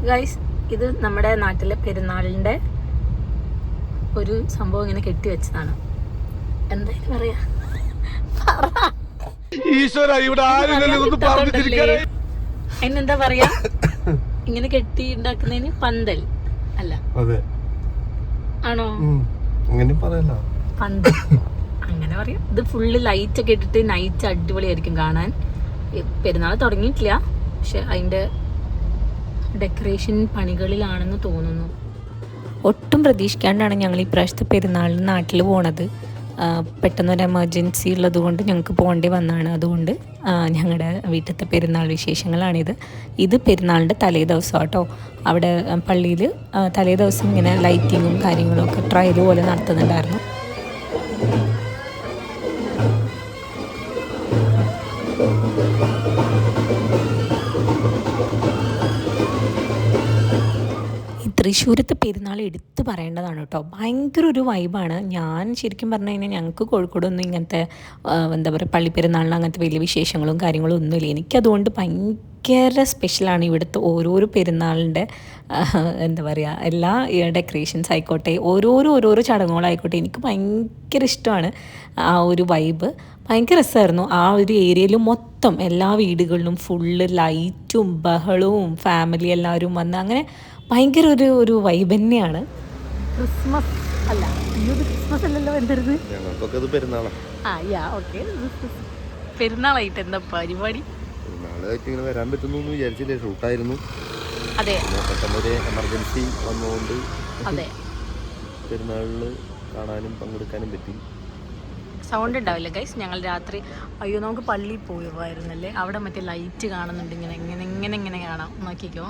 Guys, ഇത് നമ്മുടെ നാട്ടിലെ പെരുന്നാളിൻ്റെ ഒരു സംഭവം ഇങ്ങനെ കെട്ടിവെച്ചതാണ്. എന്തായാലും പറയാ അതിനെന്താ പറയാ, ഇങ്ങനെ കെട്ടി ഉണ്ടാക്കുന്നതിന് പന്തൽ അല്ല, ആണോ? പന്തൽ അങ്ങനെ പറയാം. ഇത് ഫുള്ള് ലൈറ്റ് ഒക്കെ ഇട്ടിട്ട് നൈറ്റ് അടിപൊളിയായിരിക്കും കാണാൻ. പെരുന്നാൾ തുടങ്ങിയിട്ടില്ല, പക്ഷെ അതിൻ്റെ ഡെക്കറേഷൻ പണികളിലാണെന്ന് തോന്നുന്നു. ഒട്ടും പ്രതീക്ഷിക്കാണ്ടാണ് ഞങ്ങൾ ഈ പ്രാവശ്യത്തെ പെരുന്നാളിന് നാട്ടിൽ പോണത്. പെട്ടെന്നൊരു എമർജൻസി ഉള്ളത് കൊണ്ട് ഞങ്ങൾക്ക് പോകേണ്ടി വന്നതാണ്. അതുകൊണ്ട് ഞങ്ങളുടെ വീട്ടിലത്തെ പെരുന്നാൾ വിശേഷങ്ങളാണിത്. ഇത് പെരുന്നാളിൻ്റെ തലേ ദിവസം കേട്ടോ. അവിടെ പള്ളിയിൽ തലേ ദിവസം ഇങ്ങനെ ലൈറ്റിങ്ങും കാര്യങ്ങളും ഒക്കെ ട്രയൽ പോലെ നടത്തുന്നുണ്ടായിരുന്നു. തൃശ്ശൂരത്തെ പെരുന്നാൾ എടുത്ത് പറയേണ്ടതാണ് കേട്ടോ. ഭയങ്കര ഒരു വൈബാണ്. ഞാൻ ശരിക്കും പറഞ്ഞു കഴിഞ്ഞാൽ ഞങ്ങൾക്ക് കോഴിക്കോടൊന്നും ഇങ്ങനത്തെ എന്താ പറയുക പള്ളിപ്പെരുന്നാളിന് അങ്ങനത്തെ വലിയ വിശേഷങ്ങളും കാര്യങ്ങളും ഒന്നുമില്ല. എനിക്കതുകൊണ്ട് ഭയങ്കര സ്പെഷ്യലാണ് ഇവിടുത്തെ ഓരോരോ പെരുന്നാളിൻ്റെ എന്താ പറയുക എല്ലാ ഡെക്കറേഷൻസ് ആയിക്കോട്ടെ, ഓരോരോ ചടങ്ങുകളായിക്കോട്ടെ, എനിക്ക് ഭയങ്കര ഇഷ്ടമാണ് ആ ഒരു വൈബ്. ഭയങ്കര രസമായിരുന്നു. ആ ഒരു ഏരിയയിൽ മൊത്തം എല്ലാ വീടുകളിലും ഫുള്ള് ലൈറ്റും ബഹളവും ഫാമിലി എല്ലാവരും വന്ന് അങ്ങനെ ഭയങ്കര ഒരു വൈബ് തന്നെയാണ്. ക്രിസ്മസ് അല്ല, ക്രിസ്മസ് അല്ലല്ലോ, എന്തായിരുന്നു പെരുന്നാളായിട്ട് എന്താ പരിപാടി? വരാൻ പറ്റുന്നു വിചാരിച്ചില്ലേ, ഷൂട്ടായിരുന്നു. അതെ, എമർജൻസി വന്നുകൊണ്ട് അതെ, പെരുന്നാളിന് കാണാനും പങ്കെടുക്കാനും പറ്റി. സൗണ്ട് ഉണ്ടാവില്ല ഗൈസ്. ഞങ്ങൾ രാത്രി അയ്യോ നമുക്ക് പള്ളിയിൽ പോയിരുന്നല്ലേ, അവിടെ മറ്റേ ലൈറ്റ് കാണുന്നുണ്ട്. ഇങ്ങനെ കാണാം, നോക്കിക്കോ.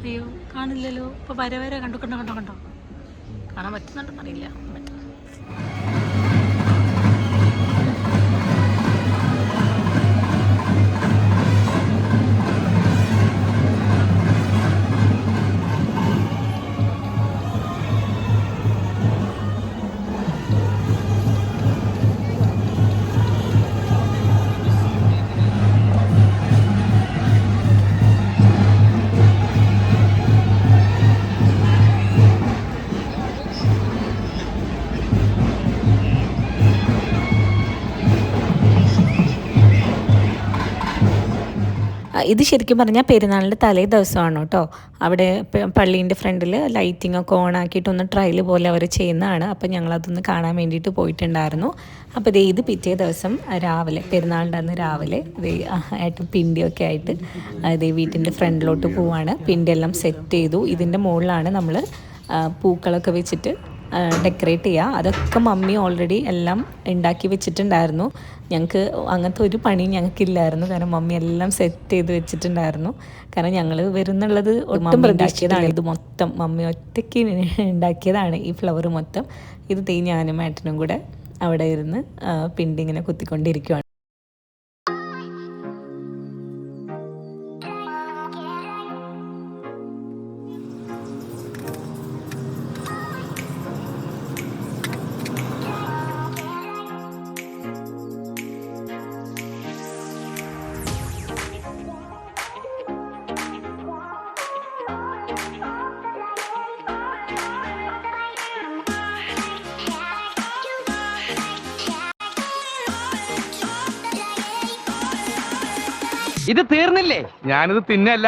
അയ്യോ കാണില്ലല്ലോ, ഇപ്പൊ വരെ കണ്ടോ കാണാൻ പറ്റുന്നുണ്ടെന്നറിയില്ല. ഇത് ശരിക്കും പറഞ്ഞാൽ പെരുന്നാളിൻ്റെ തലേ ദിവസമാണ് കേട്ടോ. അവിടെ പള്ളീൻ്റെ ഫ്രണ്ടിൽ ലൈറ്റിംഗ് ഒക്കെ ഓൺ ആക്കിയിട്ടൊന്ന് ട്രയൽ പോലെ അവർ ചെയ്യുന്നതാണ്. അപ്പം ഞങ്ങളതൊന്ന് കാണാൻ വേണ്ടിയിട്ട് പോയിട്ടുണ്ടായിരുന്നു. അപ്പോൾ ഇത് പിറ്റേ ദിവസം രാവിലെ, പെരുന്നാളിൻ്റെ അന്ന് രാവിലെ ആയിട്ട് പിണ്ടിയൊക്കെ ആയിട്ട് വീട്ടിൻ്റെ ഫ്രണ്ടിലോട്ട് പോവാണ്. പിണ്ടിയെല്ലാം സെറ്റ് ചെയ്തു. ഇതിൻ്റെ മുകളിലാണ് നമ്മൾ പൂക്കളൊക്കെ വെച്ചിട്ട് ഡെക്കറേറ്റ് ചെയ്യുക. അതൊക്കെ മമ്മി ഓൾറെഡി എല്ലാം ഉണ്ടാക്കി വെച്ചിട്ടുണ്ടായിരുന്നു. ഞങ്ങൾക്ക് അങ്ങനത്തെ ഒരു പണി ഞങ്ങൾക്കില്ലായിരുന്നു, കാരണം മമ്മി എല്ലാം സെറ്റ് ചെയ്ത് വെച്ചിട്ടുണ്ടായിരുന്നു. കാരണം ഞങ്ങൾ വരുന്നുള്ളത് ഒട്ടും പ്രതീക്ഷിച്ചതാണ്. ഇത് മൊത്തം മമ്മി ഒറ്റയ്ക്ക് ഉണ്ടാക്കിയതാണ്, ഈ ഫ്ലവർ മൊത്തം. ഇത് ഞാനും ഏട്ടനും കൂടെ അവിടെ ഇരുന്ന് പിണ്ടി ഇങ്ങനെ കുത്തിക്കൊണ്ടിരിക്കുകയാണ്. ഇത് തീർന്നില്ലേ? ഞാനിത് തിന്നല്ല.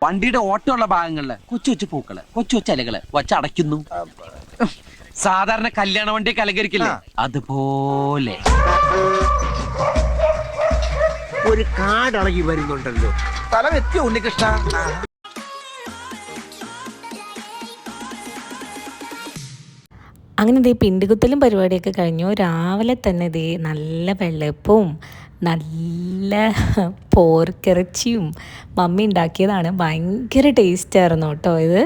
വണ്ടിയുടെ ഓട്ടമുള്ള ഭാഗങ്ങളില് കൊച്ചു പൂക്കള്, കൊച്ചു ഇലകള് വച്ചടയ്ക്കുന്നു. സാധാരണ കല്യാണ വണ്ടി കലകരിക്കില്ലേ, അതുപോലെ ഒരു കാടളകി വരുന്നുണ്ടല്ലോ. സ്ഥലം എത്തിയോ ഉണ്ണികൃഷ്ണ? അങ്ങനെ പിണ്ടികുത്തലും പരിപാടിയൊക്കെ കഴിഞ്ഞു. രാവിലെ തന്നെ നല്ല വെള്ളയപ്പവും നല്ല പോർക്കിറച്ചിയും മമ്മി ഉണ്ടാക്കിയതാണ്. ഭയങ്കര ടേസ്റ്റായിരുന്നു കേട്ടോ. ഇത്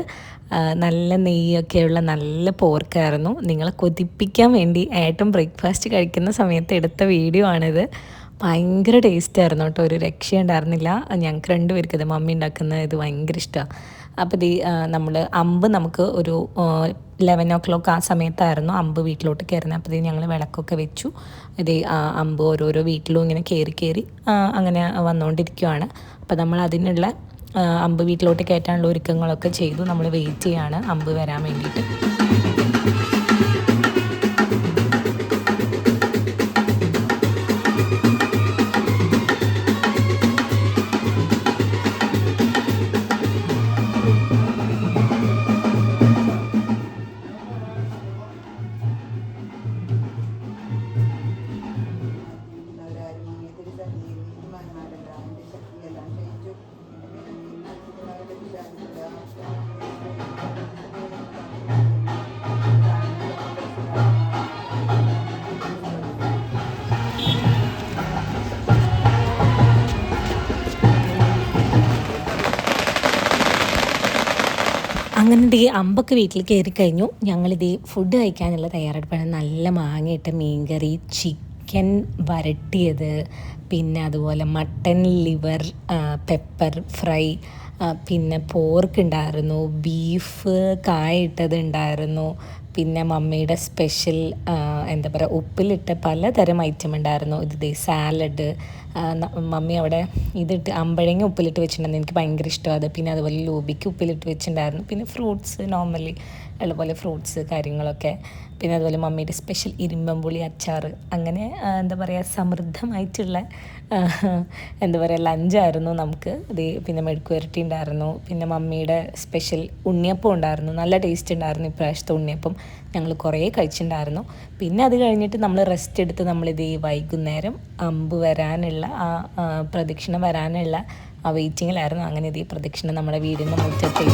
നല്ല നെയ്യൊക്കെയുള്ള നല്ല പോർക്കായിരുന്നു. നിങ്ങളെ കൊതിപ്പിക്കാൻ വേണ്ടി ഏട്ടൻ ബ്രേക്ക്ഫാസ്റ്റ് കഴിക്കുന്ന സമയത്ത് എടുത്ത വീഡിയോ ആണിത്. ഭയങ്കര ടേസ്റ്റായിരുന്നു കേട്ടോ, ഒരു രക്ഷയുണ്ടായിരുന്നില്ല. ഞങ്ങൾക്ക് രണ്ടുപേർക്ക് ഇത് മമ്മി ഉണ്ടാക്കുന്ന ഇത് ഭയങ്കര ഇഷ്ടമാണ്. അപ്പോൾ നമ്മൾ അമ്പ് നമുക്ക് ഒരു 11 o'clock ആ സമയത്തായിരുന്നു അമ്പ് വീട്ടിലോട്ട് കയറുന്നത്. അപ്പോൾ ഞങ്ങൾ വിളക്കൊക്കെ വെച്ചു. അമ്പ് ഓരോരോ വീട്ടിലും ഇങ്ങനെ കയറി അങ്ങനെ വന്നുകൊണ്ടിരിക്കുകയാണ്. അപ്പോൾ നമ്മൾ അതിനുള്ള അമ്പ് വീട്ടിലോട്ട് കയറ്റാനുള്ള ഒരുക്കങ്ങളൊക്കെ ചെയ്തു. നമ്മൾ വെയിറ്റ് ചെയ്യാണ് അമ്പ് വരാൻ വേണ്ടിയിട്ട്. അങ്ങനെ ദേ അമ്പൊക്കെ വീട്ടിൽ കയറി കഴിഞ്ഞു. ഞങ്ങളിതേ ഫുഡ് കഴിക്കാനുള്ള തയ്യാറെടുപ്പാണ്. നല്ല മാങ്ങയിട്ട മീൻകറി, ചിക്കൻ വരട്ടിയത്, പിന്നെ അതുപോലെ മട്ടൻ ലിവർ, പെപ്പർ ഫ്രൈ, പിന്നെ പോർക്ക് ഉണ്ടായിരുന്നു, ബീഫ് കായ ഇട്ടത് ഉണ്ടായിരുന്നു, പിന്നെ മമ്മിയുടെ സ്പെഷ്യൽ എന്താ പറയുക ഉപ്പിലിട്ട പലതരം ഐറ്റം ഉണ്ടായിരുന്നു. ഇത് സാലഡ്, മമ്മി അവിടെ ഇതിട്ട് അമ്പഴങ്ങ ഉപ്പിലിട്ട് വെച്ചിട്ടുണ്ടായിരുന്നു. എനിക്ക് ഭയങ്കര ഇഷ്ടമാണ് അത്. പിന്നെ അതുപോലെ ലൂബിക്ക് ഉപ്പിലിട്ട് വെച്ചിട്ടുണ്ടായിരുന്നു. പിന്നെ ഫ്രൂട്ട്സ് നോർമലി ഉള്ളപോലെ ഫ്രൂട്ട്സ് കാര്യങ്ങളൊക്കെ. പിന്നെ അതുപോലെ മമ്മിയുടെ സ്പെഷ്യൽ ഇരുമ്പമ്പുളി അച്ചാർ. അങ്ങനെ എന്താ പറയുക സമൃദ്ധമായിട്ടുള്ള എന്താ പറയുക ലഞ്ചായിരുന്നു നമുക്ക്. ഇത് പിന്നെ മെഴുക്കുവരട്ടി ഉണ്ടായിരുന്നു. പിന്നെ മമ്മിയുടെ സ്പെഷ്യൽ ഉണ്ണിയപ്പം ഉണ്ടായിരുന്നു. നല്ല ടേസ്റ്റ് ഉണ്ടായിരുന്നു ഇപ്രാവശ്യത്തെ ഉണ്ണിയപ്പം. ഞങ്ങൾ കുറേ കഴിച്ചിട്ടുണ്ടായിരുന്നു. പിന്നെ അത് കഴിഞ്ഞിട്ട് നമ്മൾ റെസ്റ്റ് എടുത്ത് നമ്മളിത് വൈകുന്നേരം അമ്പ് വരാനുള്ള പ്രദക്ഷിണം വരാനുള്ള വെയിറ്റിങ്ങിലായിരുന്നു. അങ്ങനെ ഇത് പ്രദക്ഷിണം നമ്മുടെ വീടിൻ്റെ മുറ്റത്തെത്തി.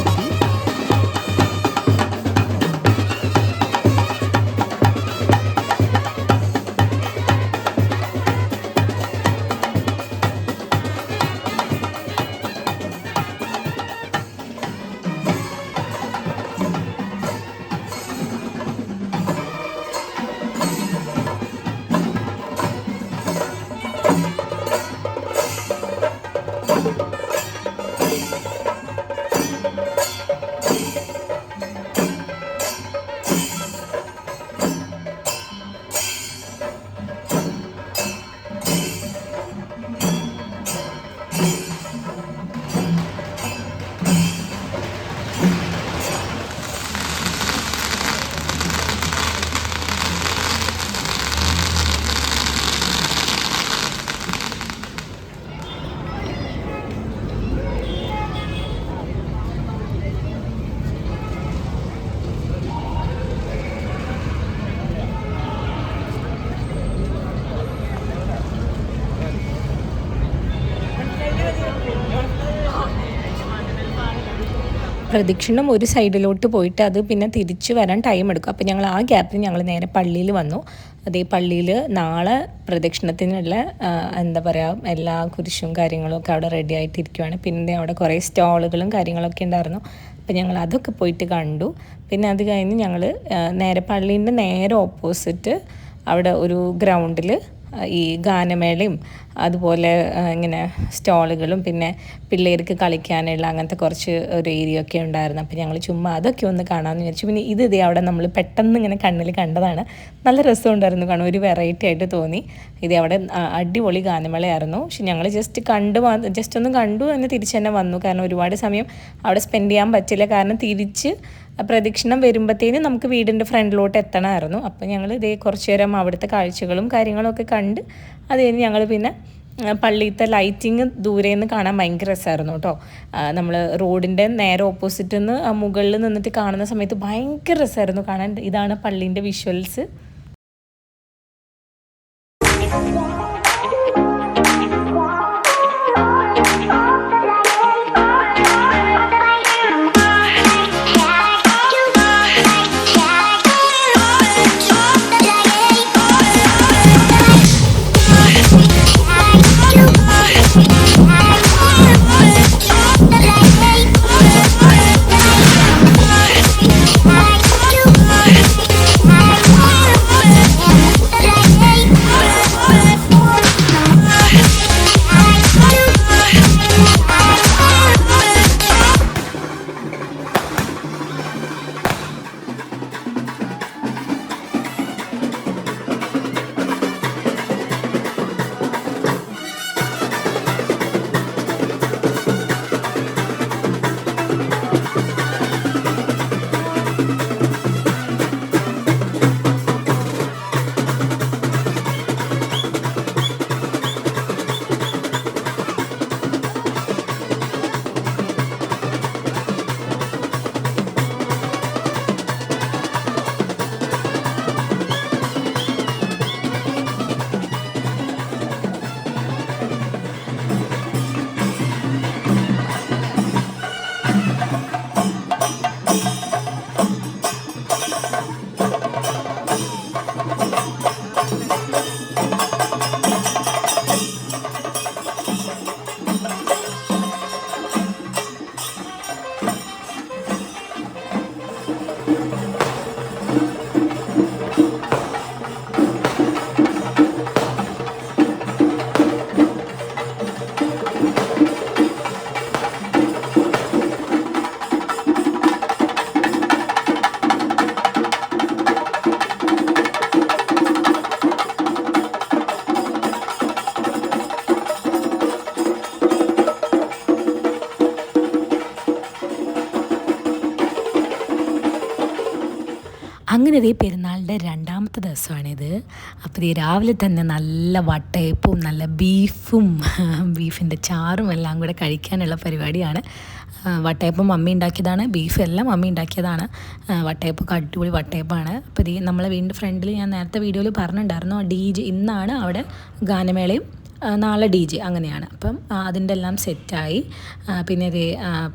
പ്രദക്ഷിണം ഒരു സൈഡിലോട്ട് പോയിട്ട് അത് പിന്നെ തിരിച്ചു വരാൻ ടൈം എടുക്കും. അപ്പോൾ ഞങ്ങൾ ആ ഗ്യാപ്പിൽ ഞങ്ങൾ നേരെ പള്ളിയിൽ വന്നു. അതേ പള്ളിയിൽ നാളെ പ്രദക്ഷിണത്തിനുള്ള എന്താ പറയുക എല്ലാ കുരിശും കാര്യങ്ങളും ഒക്കെ അവിടെ റെഡി ആയിട്ടിരിക്കുവാണ്. പിന്നെ അവിടെ കുറേ സ്റ്റാളുകളും കാര്യങ്ങളൊക്കെ ഉണ്ടായിരുന്നു. അപ്പോൾ ഞങ്ങൾ അതൊക്കെ പോയിട്ട് കണ്ടു. പിന്നെ അത് കഴിഞ്ഞ് ഞങ്ങൾ നേരെ പള്ളീൻ്റെ നേരെ ഓപ്പോസിറ്റ് അവിടെ ഒരു ഗ്രൗണ്ടിൽ ഈ ഗാനമേളയും അതുപോലെ ഇങ്ങനെ സ്റ്റാളുകളും പിന്നെ പിള്ളേർക്ക് കളിക്കാനുള്ള അങ്ങനത്തെ കുറച്ച് ഒരു ഏരിയ ഒക്കെ ഉണ്ടായിരുന്നു. അപ്പോൾ ഞങ്ങൾ ചുമ്മാ അതൊക്കെ ഒന്ന് കാണാമെന്ന് വിചാരിച്ചു. പിന്നെ ഇതേ അവിടെ നമ്മൾ പെട്ടെന്ന് ഇങ്ങനെ കണ്ണിൽ കണ്ടതാണ്. നല്ല രസമുണ്ടായിരുന്നു കാണാൻ, ഒരു വെറൈറ്റി ആയിട്ട് തോന്നി. ഇത് അവിടെ അടിപൊളി ഗാനമേളയായിരുന്നു. പക്ഷെ ഞങ്ങൾ ജസ്റ്റ് ഒന്ന് കണ്ടു എന്ന് തിരിച്ച് തന്നെ വന്നു. കാരണം ഒരുപാട് സമയം അവിടെ സ്പെൻഡ് ചെയ്യാൻ പറ്റില്ല. കാരണം തിരിച്ച് പ്രദക്ഷിണം വരുമ്പോഴത്തേനും നമുക്ക് വീടിൻ്റെ ഫ്രണ്ടിലോട്ട് എത്തണമായിരുന്നു. അപ്പോൾ ഞങ്ങൾ ഇതേ കുറച്ച് നേരം അവിടുത്തെ കാഴ്ചകളും കാര്യങ്ങളും ഒക്കെ കണ്ട് അത് കഴിഞ്ഞ് ഞങ്ങൾ പിന്നെ പള്ളിയിലത്തെ ലൈറ്റിങ് ദൂരെ നിന്ന് കാണാൻ ഭയങ്കര രസമായിരുന്നു കേട്ടോ. നമ്മൾ റോഡിൻ്റെ നേരെ ഓപ്പോസിറ്റ് നിന്ന് മുകളിൽ നിന്നിട്ട് കാണുന്ന സമയത്ത് ഭയങ്കര രസമായിരുന്നു കാണാൻ. ഇതാണ് പള്ളീൻ്റെ വിഷ്വൽസ്. അങ്ങനെ ഇതേ പെരുന്നാളിൻ്റെ രണ്ടാമത്തെ ദിവസമാണിത്. അപ്പോൾ ഈ രാവിലെ തന്നെ നല്ല വട്ടയപ്പവും നല്ല ബീഫിൻ്റെ ചാറും എല്ലാം കൂടെ കഴിക്കാനുള്ള പരിപാടിയാണ്. വട്ടയപ്പം മമ്മി ഉണ്ടാക്കിയതാണ്, ബീഫ് എല്ലാം മമ്മി ഉണ്ടാക്കിയതാണ്. വട്ടയപ്പൊക്കെ അടിപൊളി വട്ടയപ്പമാണ്. അപ്പോൾ ഈ നമ്മളെ വീടിൻ്റെ ഫ്രണ്ടിൽ ഞാൻ നേരത്തെ വീഡിയോയിൽ പറഞ്ഞിട്ടുണ്ടായിരുന്നു, DJ ഇന്നാണ് അവിടെ ഗാനമേളയും നാളെ DJ അങ്ങനെയാണ്. അപ്പം അതിൻ്റെ എല്ലാം സെറ്റായി. പിന്നെ ഇത്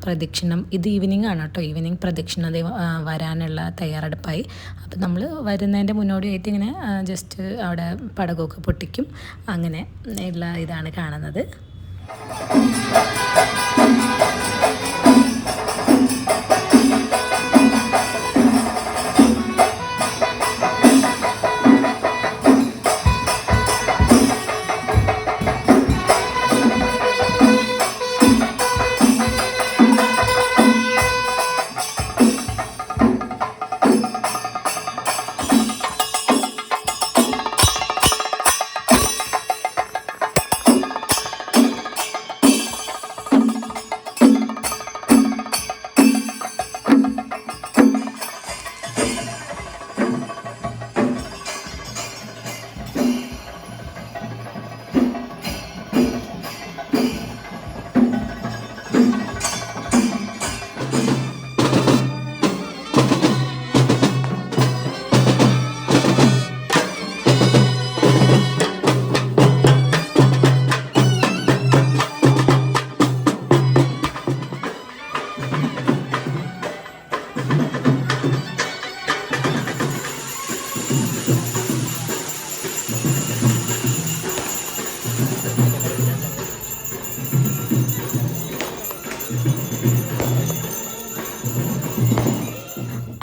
പ്രദക്ഷിണം, ഇത് ഈവനിങ് ആണ് കേട്ടോ, ഈവനിങ് പ്രദക്ഷിണം അത് വരാനുള്ള തയ്യാറെടുപ്പായി. അപ്പം നമ്മൾ വരുന്നതിൻ്റെ മുന്നോടിയായിട്ട് ഇങ്ങനെ ജസ്റ്റ് അവിടെ പടകമൊക്കെ പൊട്ടിക്കും, അങ്ങനെ ഉള്ള ഇതാണ് കാണുന്നത്.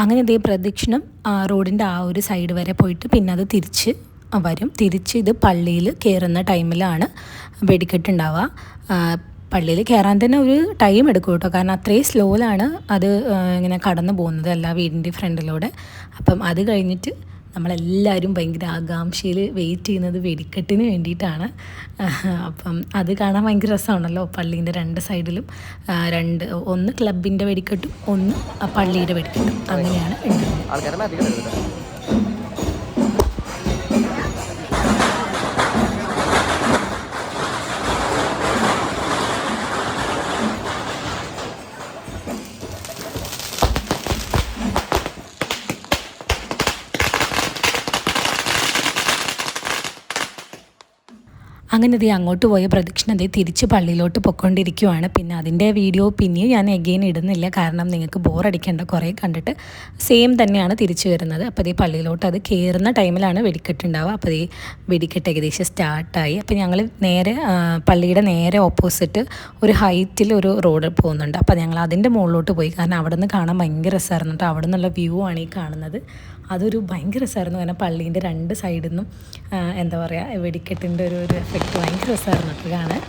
അങ്ങനെ ഇതേ പ്രദക്ഷിണം റോഡിൻ്റെ ആ ഒരു സൈഡ് വരെ പോയിട്ട് പിന്നെ അത് തിരിച്ച് വരും. തിരിച്ച് ഇത് പള്ളിയിൽ കയറുന്ന ടൈമിലാണ് വെടിക്കെട്ടുണ്ടാവുക. പള്ളിയിൽ കയറാൻ തന്നെ ഒരു ടൈം എടുക്കും കേട്ടോ, കാരണം അത്രയും സ്ലോയിലാണ് അത് ഇങ്ങനെ കടന്നു പോകുന്നത് എല്ലാ വീടിൻ്റെ ഫ്രണ്ടിലൂടെ. അപ്പം അത് കഴിഞ്ഞിട്ട് നമ്മളെല്ലാവരും ഭയങ്കര ആകാംക്ഷയിൽ വെയിറ്റ് ചെയ്യുന്നത് വെടിക്കെട്ടിന് വേണ്ടിയിട്ടാണ്. അപ്പം അത് കാണാൻ ഭയങ്കര രസമാണല്ലോ, പള്ളീൻ്റെ രണ്ട് സൈഡിലും ഒന്ന് ക്ലബിൻ്റെ വെടിക്കെട്ടും ഒന്ന് പള്ളിയുടെ വെടിക്കെട്ടും അങ്ങനെയാണ് ഉണ്ടാകുന്നത്. അങ്ങനെ ഇത് അങ്ങോട്ട് പോയ പ്രദക്ഷിണം അതേ തിരിച്ച് പള്ളിയിലോട്ട് പൊയ്ക്കൊണ്ടിരിക്കുവാണ്. പിന്നെ അതിൻ്റെ വീഡിയോ പിന്നെയും ഞാൻ എഗെയിൻ ഇടുന്നില്ല, കാരണം നിങ്ങൾക്ക് ബോറടിക്കേണ്ട, കുറേ കണ്ടിട്ട് സെയിം തന്നെയാണ് തിരിച്ചു വരുന്നത്. അപ്പോൾ ഈ പള്ളിയിലോട്ട് അത് കയറുന്ന ടൈമിലാണ് വെടിക്കെട്ടുണ്ടാവുക. അപ്പോൾ ഈ വെടിക്കെട്ട് ഏകദേശം സ്റ്റാർട്ടായി. അപ്പോൾ ഞങ്ങൾ നേരെ പള്ളിയുടെ നേരെ ഓപ്പോസിറ്റ് ഒരു ഹൈറ്റിൽ ഒരു റോഡ് പോകുന്നുണ്ട്. അപ്പോൾ ഞങ്ങൾ അതിൻ്റെ മുകളിലോട്ട് പോയി, കാരണം അവിടെ നിന്ന് കാണാൻ ഭയങ്കര രസമായിരുന്നു കേട്ടോ. അവിടെ നിന്നുള്ള വ്യൂ ആണ് ഈ കാണുന്നത്. അതൊരു ഭയങ്കര രസമായിരുന്നു, കാരണം പള്ളീൻ്റെ രണ്ട് സൈഡിൽ നിന്നും എന്താ പറയുക, വെടിക്കെട്ടിൻ്റെ ഒരു എഫക്റ്റ് ഭയങ്കര രസമായിരുന്നു കേട്ടോ കാണാൻ.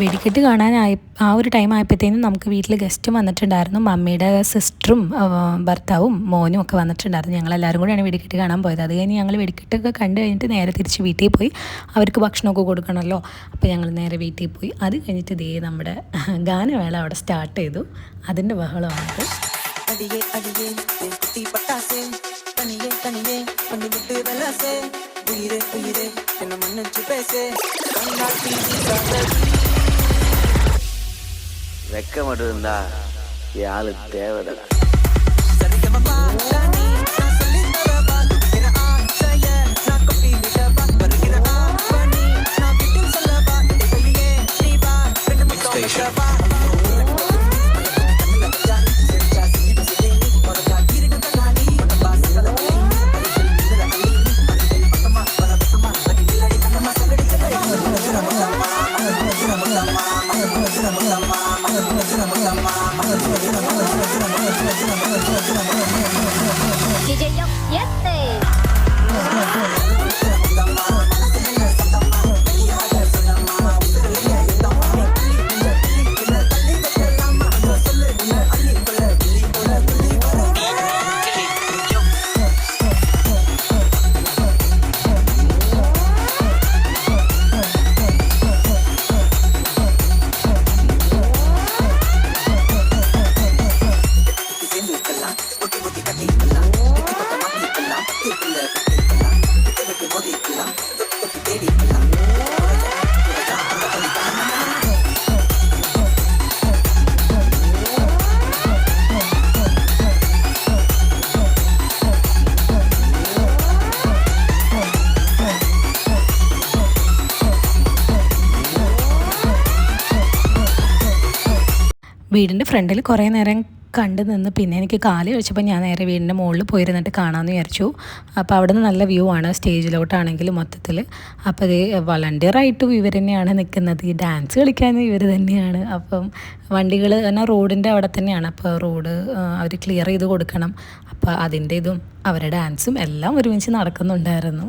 വെടിക്കെട്ട് കാണാനായി ആ ഒരു ടൈം ആയപ്പോഴത്തേനും നമുക്ക് വീട്ടിൽ ഗസ്റ്റ് വന്നിട്ടുണ്ടായിരുന്നു. മമ്മിയുടെ സിസ്റ്ററും ഭർത്താവും മോനും ഒക്കെ വന്നിട്ടുണ്ടായിരുന്നു. ഞങ്ങളെല്ലാവരും കൂടിയാണ് വെടിക്കെട്ട് കാണാൻ പോയത്. അത് കഴിഞ്ഞ് ഞങ്ങൾ വെടിക്കെട്ടൊക്കെ കണ്ടു കഴിഞ്ഞിട്ട് നേരെ തിരിച്ച് വീട്ടിൽ പോയി. അവർക്ക് ഭക്ഷണമൊക്കെ കൊടുക്കണമല്ലോ, അപ്പോൾ ഞങ്ങൾ നേരെ വീട്ടിൽ പോയി. അത് കഴിഞ്ഞിട്ട് ഇതേ നമ്മുടെ ഗാനമേള അവിടെ സ്റ്റാർട്ട് ചെയ്തു. അതിൻ്റെ ബഹളമാണിത്. வெக்க மட்டும் இருந்தா ஆளு தேவையில்லை. DJ Yok Yete. വീടിൻ്റെ ഫ്രണ്ടിൽ കുറേ നേരം കണ്ടു നിന്ന് പിന്നെ എനിക്ക് കാല് വെച്ചപ്പോൾ ഞാൻ നേരെ വീടിൻ്റെ മുകളിൽ പോയിരുന്നിട്ട് കാണാമെന്ന് വിചാരിച്ചു. അപ്പോൾ അവിടെ നിന്ന് നല്ല വ്യൂ ആണ് സ്റ്റേജിലോട്ടാണെങ്കിലും മൊത്തത്തിൽ. അപ്പോൾ ഇത് വളണ്ടിയറായിട്ടും ഇവർ തന്നെയാണ് നിൽക്കുന്നത്, ഈ ഡാൻസ് കളിക്കാനും ഇവർ തന്നെയാണ്. അപ്പം വണ്ടികൾ എന്നാൽ റോഡിൻ്റെ അവിടെ തന്നെയാണ്, അപ്പോൾ റോഡ് അവർ ക്ലിയർ ചെയ്ത് കൊടുക്കണം. അപ്പോൾ അതിൻ്റെ ഇതും അവരുടെ ഡാൻസും എല്ലാം ഒരുമിച്ച് നടക്കുന്നുണ്ടായിരുന്നു.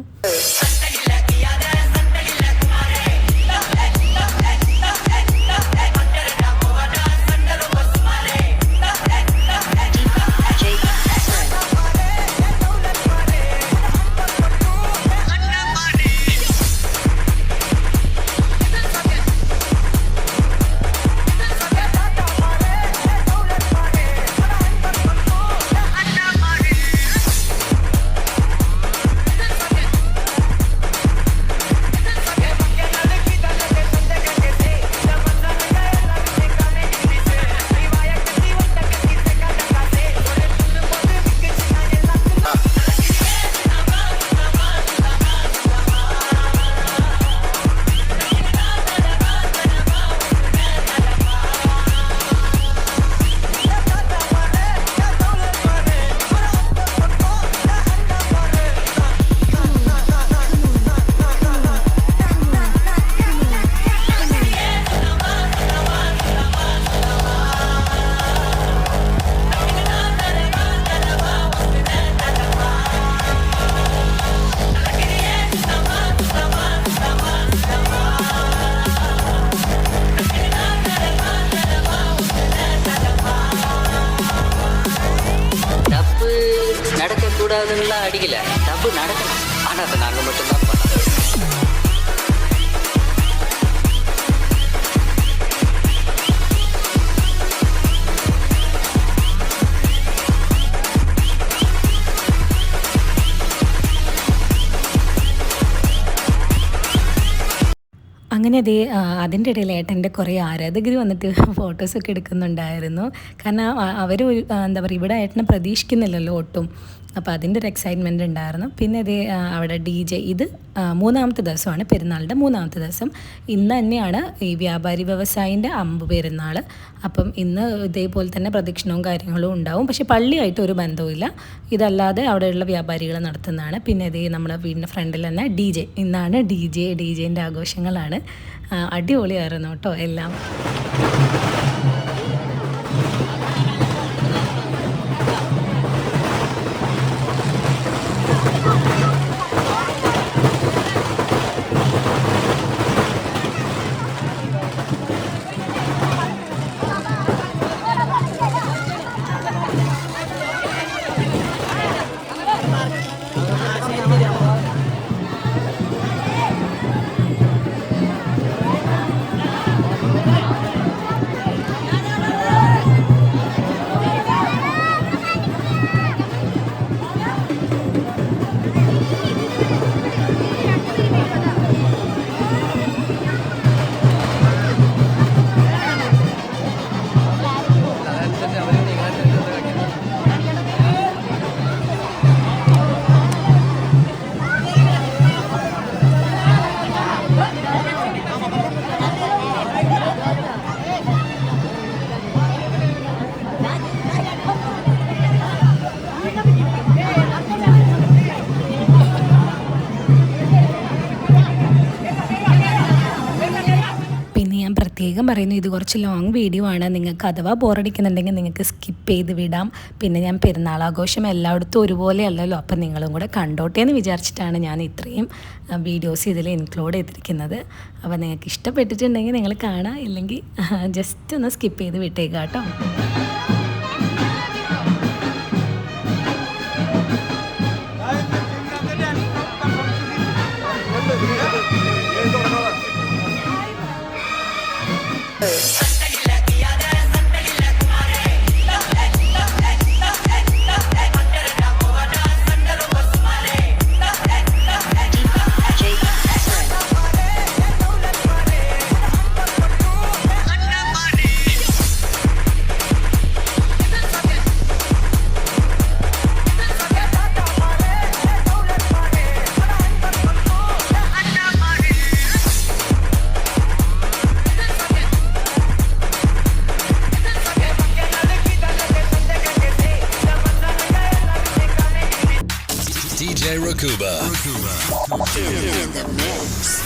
நடக்கக்கூடாதுன்னா அடிக்கல, தப்பு நடக்கணும். ஆனால் அதை நாங்கள் மட்டும்தான் பண்ணோம். അങ്ങനെ അതിൻ്റെ ഇടയിൽ ഏട്ടൻ്റെ കുറേ ആരാധകർ വന്നിട്ട് ഫോട്ടോസൊക്കെ എടുക്കുന്നുണ്ടായിരുന്നു. കാരണം അവർ എന്താ പറയുക, ഇവിടെ ഏട്ടനെ പ്രതീക്ഷിക്കുന്നില്ലല്ലോ ഒട്ടും. അപ്പോൾ അതിൻ്റെ ഒരു എക്സൈറ്റ്മെൻറ്റ് ഉണ്ടായിരുന്നു. പിന്നെ അവിടെ DJ, ഇത് 3-ാമത്തെ ദിവസമാണ്, പെരുന്നാളിൻ്റെ 3-ാമത്തെ ദിവസം. ഇന്ന് തന്നെയാണ് ഈ വ്യാപാരി വ്യവസായിൻ്റെ അമ്പ് പെരുന്നാൾ. അപ്പം ഇന്ന് ഇതേപോലെ തന്നെ പ്രദക്ഷിണവും കാര്യങ്ങളും ഉണ്ടാവും. പക്ഷേ പള്ളിയായിട്ട് ഒരു ബന്ധവുമില്ല, ഇതല്ലാതെ അവിടെയുള്ള വ്യാപാരികൾ നടത്തുന്നതാണ്. പിന്നെ നമ്മുടെ വീടിൻ്റെ ഫ്രണ്ടിൽ തന്നെ DJ, ഇന്നാണ് DJൻ്റെ ആഘോഷങ്ങളാണ്. അടിപൊളിയായിരുന്നു കേട്ടോ എല്ലാം. പ്രത്യേകം പറയുന്നു, ഇത് കുറച്ച് ലോങ് വീഡിയോ ആണ്. നിങ്ങൾക്ക് അഥവാ ബോറടിക്കുന്നുണ്ടെങ്കിൽ നിങ്ങൾക്ക് സ്കിപ്പ് ചെയ്ത് വിടാം. പിന്നെ ഞാൻ പെരുന്നാളാഘോഷം എല്ലായിടത്തും ഒരുപോലെ അല്ലല്ലോ, അപ്പം നിങ്ങളും കൂടെ കണ്ടോട്ടെ എന്ന് വിചാരിച്ചിട്ടാണ് ഞാൻ ഇത്രയും വീഡിയോസ് ഇതിൽ ഇൻക്ലൂഡ് ചെയ്തിരിക്കുന്നത്. അപ്പോൾ നിങ്ങൾക്ക് ഇഷ്ടപ്പെട്ടിട്ടുണ്ടെങ്കിൽ നിങ്ങൾ കാണാം, ഇല്ലെങ്കിൽ ജസ്റ്റ് ഒന്ന് സ്കിപ്പ് ചെയ്ത് വിട്ടേക്കാം കേട്ടോ. DJ Rakuba. In the mix.